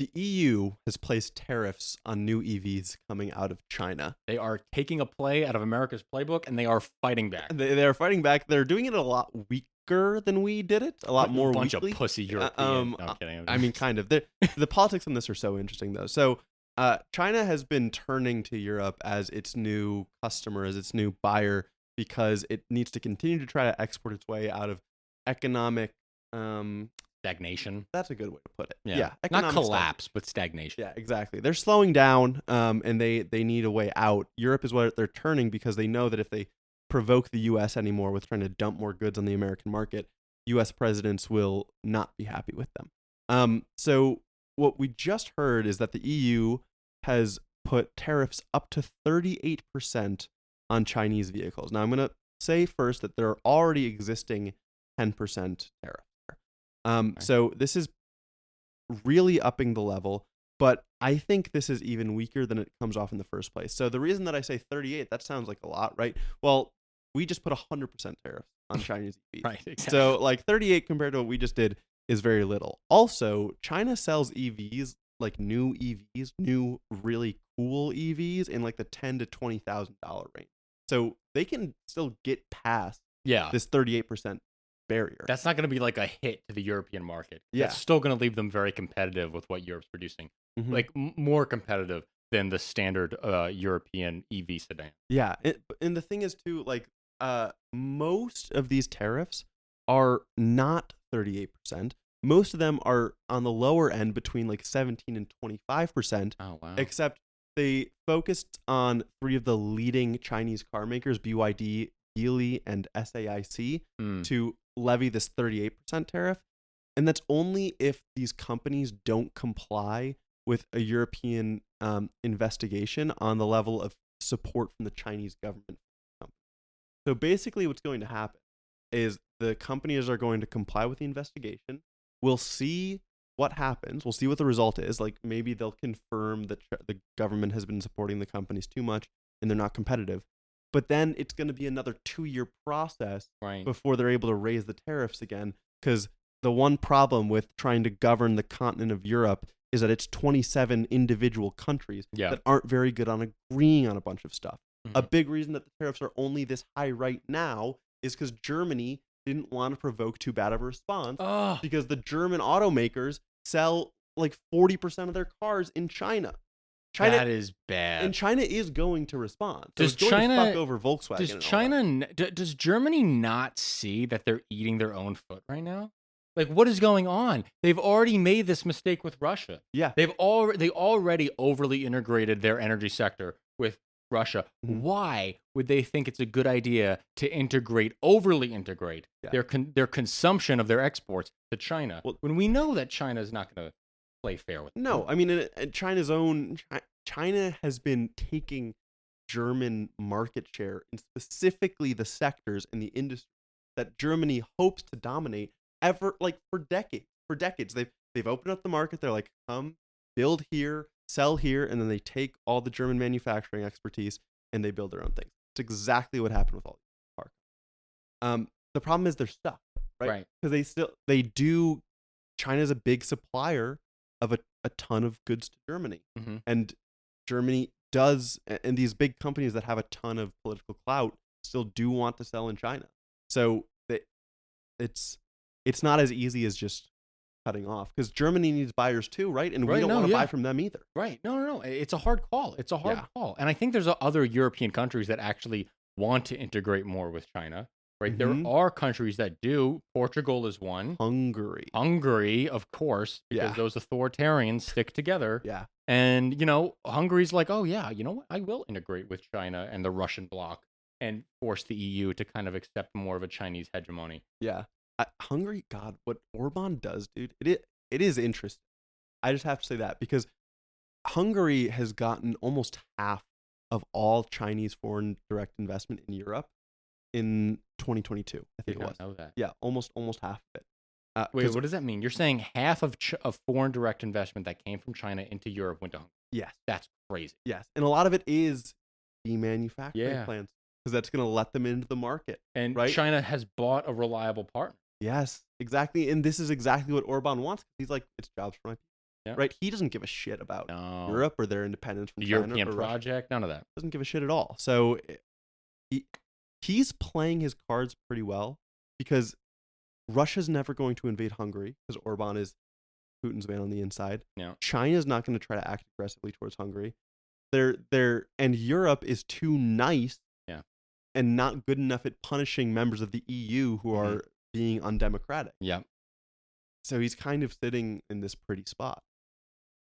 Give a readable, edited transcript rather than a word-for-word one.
The EU has placed tariffs on new EVs coming out of China. They are taking a play out of America's playbook, and they are fighting back. They are fighting back. They're doing it a lot weaker than we did it. A lot more bunch weakly. of pussy Europeans. No, I'm kidding. I mean, kind of. The politics on this are so interesting, though. So China has been turning to Europe as its new customer, as its new buyer, because it needs to continue to try to export its way out of economic stagnation. That's a good way to put it. Yeah. Not collapse, but stagnation. Yeah, exactly. They're slowing down, and they need a way out. Europe is where they're turning because they know that if they provoke the U.S. anymore with trying to dump more goods on the American market, U.S. presidents will not be happy with them. So what we just heard is that the EU has put tariffs up to 38% on Chinese vehicles. Now, I'm going to say first that there are already existing 10% tariffs. So this is really upping the level, but I think this is even weaker than it comes off in the first place. So the reason that I say 38, that sounds like a lot, right? Well, we just put 100% tariffs on Chinese EVs. Right, exactly. So like 38 compared to what we just did is very little. Also, China sells EVs, like new EVs, new really cool EVs in like the $10,000 to $20,000 range. So they can still get past this 38% barrier. That's not going to be like a hit to the European market. Yeah. It's still going to leave them very competitive with what Europe's producing. Mm-hmm. Like more competitive than the standard European EV sedan. Yeah. And the thing is too, like most of these tariffs are not 38%. Most of them are on the lower end between like 17 and 25%. Oh, wow. Except they focused on 3 of the leading Chinese car makers, BYD, Geely, and SAIC, to levy this 38% tariff. And that's only if these companies don't comply with a European investigation on the level of support from the Chinese government. So basically what's going to happen is the companies are going to comply with the investigation. We'll see what happens. We'll see what the result is. Like maybe they'll confirm that the government has been supporting the companies too much and they're not competitive. But then it's going to be another 2-year process before they're able to raise the tariffs again. Because the one problem with trying to govern the continent of Europe is that it's 27 individual countries that aren't very good on agreeing on a bunch of stuff. Mm-hmm. A big reason that the tariffs are only this high right now is because Germany didn't want to provoke too bad of a response because the German automakers sell like 40% of their cars in China. That is bad. And China is going to respond. So does China fuck over Volkswagen? Does Germany not see that they're eating their own foot right now? Like, what is going on? They've already made this mistake with Russia. Yeah. They already overly integrated their energy sector with Russia. Mm-hmm. Why would they think it's a good idea to overly integrate their consumption of their exports to China when we know that China is not going to play fair with them? No, I mean, China has been taking German market share in specifically the sectors in the industry that Germany hopes to dominate for decades. They've opened up the market. They're like, come build here, sell here, and then they take all the German manufacturing expertise and they build their own things. It's exactly what happened with all these cars. The problem is they're stuck, right? Because China's a big supplier of a ton of goods to Germany. Mm-hmm. And Germany and these big companies that have a ton of political clout still do want to sell in China. So it's not as easy as just cutting off, because Germany needs buyers too, right? And we don't want to buy from them either. Right. No. It's a hard call. Call. And I think there's other European countries that actually want to integrate more with China. Right. Mm-hmm. There are countries that do. Portugal is one. Hungary, of course, because those authoritarians stick together. Yeah. And, Hungary's like, oh, yeah, you know what? I will integrate with China and the Russian bloc and force the EU to kind of accept more of a Chinese hegemony. Yeah. Hungary, God, what Orban does, dude, it is interesting. I just have to say that because Hungary has gotten almost half of all Chinese foreign direct investment in Europe in 2022, I think it was. Know that. Yeah, almost half of it. Wait, what does that mean? You're saying half of foreign direct investment that came from China into Europe went to Hungary? Yes. That's crazy. Yes, and a lot of it is the manufacturing plants, because that's going to let them into the market. And China has bought a reliable partner. Yes, exactly. And this is exactly what Orban wants. He's like, it's jobs for my people. Yeah. right? He doesn't give a shit about No. Europe or their independence from The China European or Russia. project, none of that. Doesn't give a shit at all. So he's playing his cards pretty well because Russia's never going to invade Hungary because Orban is Putin's man on the inside. Yeah. China's not going to try to act aggressively towards Hungary. And Europe is too nice and not good enough at punishing members of the EU who are being undemocratic. Yeah. So he's kind of sitting in this pretty spot.